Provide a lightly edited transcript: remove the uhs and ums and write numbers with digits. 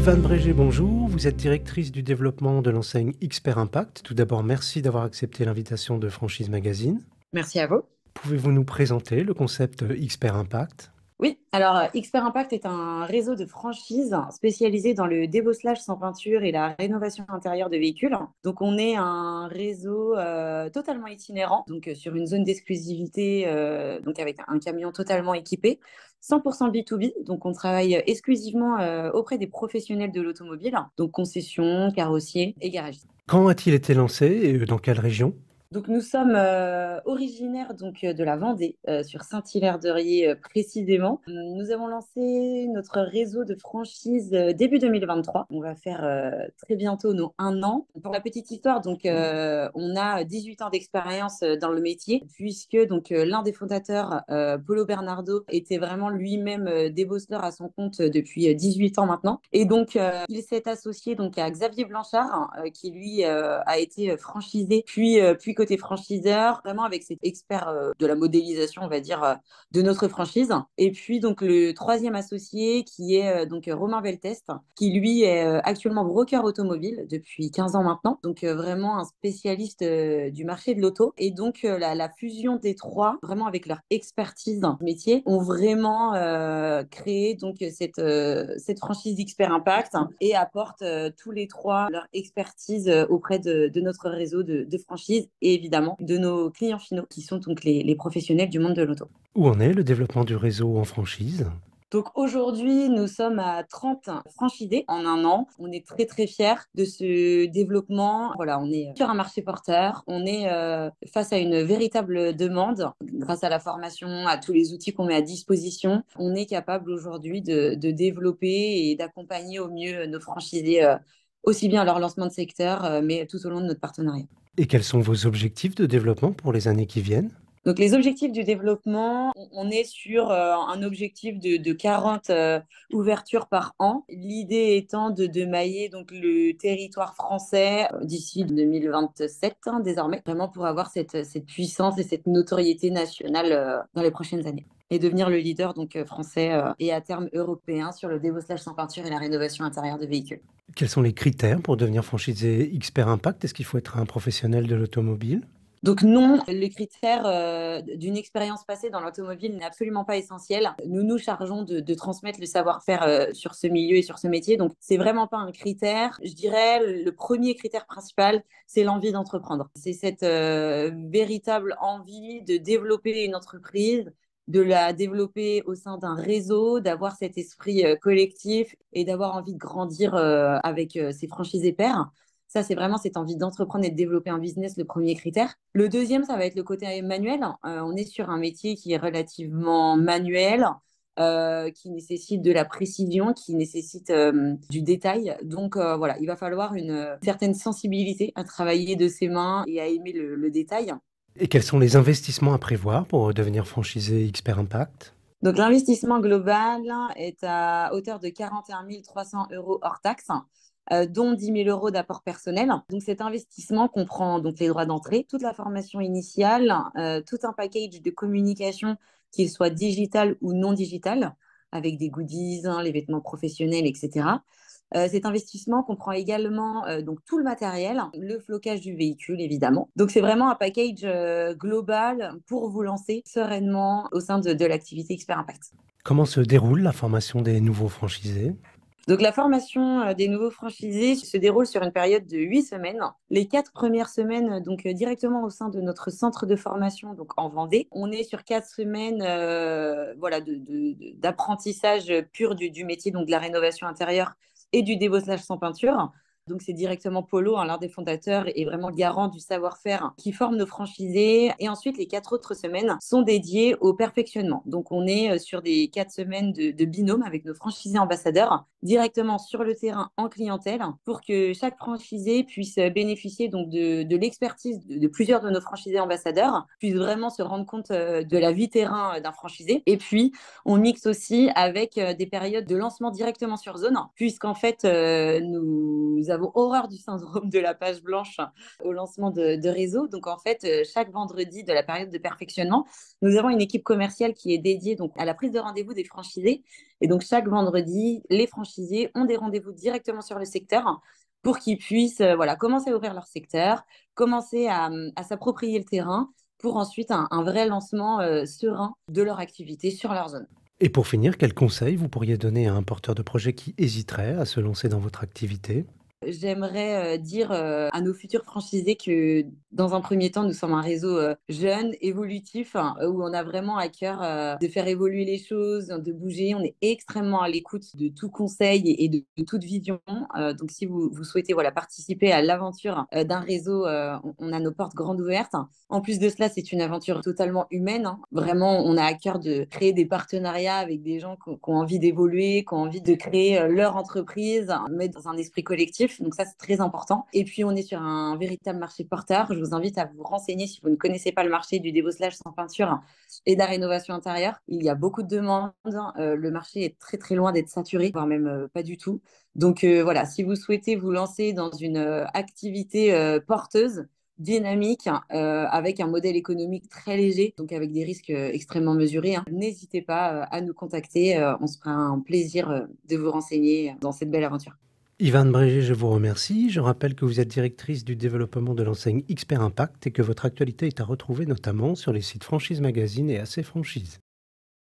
Yvonne Brégé, bonjour. Vous êtes directrice du développement de l'enseigne Expert Impact. Tout d'abord, merci d'avoir accepté l'invitation de Franchise Magazine. Merci à vous. Pouvez-vous nous présenter le concept Expert Impact? Oui, alors Expert Impact est un réseau de franchises spécialisé dans le débosselage sans peinture et la rénovation intérieure de véhicules. Donc on est un réseau totalement itinérant, donc sur une zone d'exclusivité, donc avec un camion totalement équipé, 100% B2B. Donc on travaille exclusivement auprès des professionnels de l'automobile, donc concessions, carrossiers et garagistes. Quand a-t-il été lancé et dans quelle région? Donc nous sommes originaires de la Vendée, sur Saint-Hilaire-de-Riez précisément. Nous avons lancé notre réseau de franchise début 2023. On va faire très bientôt nos 1 an. Pour la petite histoire, donc on a 18 ans d'expérience dans le métier, puisque donc l'un des fondateurs, Paulo Bernardo, était vraiment lui-même débosseleur à son compte depuis 18 ans maintenant. Et donc il s'est associé donc à Xavier Blanchard, qui lui a été franchisé, puis côté franchiseur, vraiment avec cet expert de la modélisation, on va dire, de notre franchise. Et puis donc le troisième associé qui est donc Romain Beltest, qui lui est actuellement broker automobile depuis 15 ans maintenant. Donc vraiment un spécialiste du marché de l'auto. Et donc la fusion des trois, vraiment avec leur expertise métier, ont vraiment créé donc cette franchise d'Expert Impact et apportent tous les trois leur expertise auprès de notre réseau de franchise et évidemment de nos clients finaux qui sont donc les professionnels du monde de l'auto. Où en est le développement du réseau en franchise? Donc aujourd'hui, nous sommes à 30 franchisés en 1 an. On est très très fiers de ce développement. Voilà, on est sur un marché porteur. On est face à une véritable demande. Grâce à la formation, à tous les outils qu'on met à disposition, on est capable aujourd'hui de développer et d'accompagner au mieux nos franchisés, aussi bien à leur lancement de secteur, mais tout au long de notre partenariat. Et quels sont vos objectifs de développement pour les années qui viennent? Donc, les objectifs du développement, on est sur un objectif de 40 ouvertures par an. L'idée étant de mailler donc, le territoire français d'ici 2027, hein, désormais, vraiment pour avoir cette puissance et cette notoriété nationale dans les prochaines années. Et devenir le leader donc, français et à terme européen sur le débosselage sans peinture et la rénovation intérieure de véhicules. Quels sont les critères pour devenir franchisé Expert Impact? Est-ce qu'il faut être un professionnel de l'automobile? Donc non, le critère d'une expérience passée dans l'automobile n'est absolument pas essentiel. Nous nous chargeons de transmettre le savoir-faire sur ce milieu et sur ce métier. Donc c'est vraiment pas un critère. Je dirais le premier critère principal, c'est l'envie d'entreprendre. C'est cette véritable envie de développer une entreprise, de la développer au sein d'un réseau, d'avoir cet esprit collectif et d'avoir envie de grandir avec ses franchisés pairs. Ça, c'est vraiment cette envie d'entreprendre et de développer un business, le premier critère. Le deuxième, ça va être le côté manuel. On est sur un métier qui est relativement manuel, qui nécessite de la précision, qui nécessite du détail. Donc voilà, il va falloir une certaine sensibilité à travailler de ses mains et à aimer le détail. Et quels sont les investissements à prévoir pour devenir franchisé Expert Impact? Donc l'investissement global est à hauteur de 41 300 euros hors taxe, dont 10 000 euros d'apport personnel. Donc cet investissement comprend donc les droits d'entrée, toute la formation initiale, tout un package de communication, qu'il soit digital ou non digital, avec des goodies, hein, les vêtements professionnels, etc. Cet investissement comprend également donc tout le matériel, le flocage du véhicule évidemment. Donc c'est vraiment un package global pour vous lancer sereinement au sein de l'activité Expert Impact. Comment se déroule la formation des nouveaux franchisés? Donc la formation des nouveaux franchisés se déroule sur une période de 8 semaines. Les 4 premières semaines, donc directement au sein de notre centre de formation, donc en Vendée. On est sur 4 semaines voilà, d'apprentissage pur du métier, donc de la rénovation intérieure et du débosselage sans peinture. Donc c'est directement Polo, hein, l'un des fondateurs et vraiment garant du savoir-faire qui forme nos franchisés. Et ensuite, les 4 autres semaines sont dédiées au perfectionnement. Donc on est sur des 4 semaines de binôme avec nos franchisés ambassadeurs directement sur le terrain en clientèle pour que chaque franchisé puisse bénéficier donc de l'expertise de plusieurs de nos franchisés ambassadeurs, puisse vraiment se rendre compte de la vie terrain d'un franchisé. Et puis, on mixe aussi avec des périodes de lancement directement sur zone, puisqu'en fait, nous avons horreur du syndrome de la page blanche au lancement de réseau. Donc, en fait, chaque vendredi de la période de perfectionnement, nous avons une équipe commerciale qui est dédiée donc, à la prise de rendez-vous des franchisés. Et donc, chaque vendredi, les franchisés ont des rendez-vous directement sur le secteur pour qu'ils puissent voilà, commencer à ouvrir leur secteur, commencer à s'approprier le terrain pour ensuite un vrai lancement serein de leur activité sur leur zone. Et pour finir, quels conseils vous pourriez donner à un porteur de projet qui hésiterait à se lancer dans votre activité? J'aimerais dire à nos futurs franchisés que dans un premier temps, nous sommes un réseau jeune, évolutif, hein, où on a vraiment à cœur de faire évoluer les choses, de bouger. On est extrêmement à l'écoute de tout conseil et de toute vision. Donc, si vous souhaitez voilà, participer à l'aventure d'un réseau, on a nos portes grandes ouvertes. En plus de cela, c'est une aventure totalement humaine, hein. Vraiment, on a à cœur de créer des partenariats avec des gens qui ont envie d'évoluer, qui ont envie de créer leur entreprise, mais dans un esprit collectif. Donc ça, c'est très important. Et puis, on est sur un véritable marché porteur. Je vous invite à vous renseigner si vous ne connaissez pas le marché du débosselage sans peinture et de la rénovation intérieure. Il y a beaucoup de demandes. Le marché est très, très loin d'être saturé, voire même pas du tout. Donc voilà, si vous souhaitez vous lancer dans une activité porteuse, dynamique, avec un modèle économique très léger, donc avec des risques extrêmement mesurés, hein, n'hésitez pas à nous contacter. On se fera un plaisir de vous renseigner dans cette belle aventure. Yvan Brégé, je vous remercie. Je rappelle que vous êtes directrice du développement de l'enseigne Expert Impact et que votre actualité est à retrouver notamment sur les sites Franchise Magazine et AC Franchise.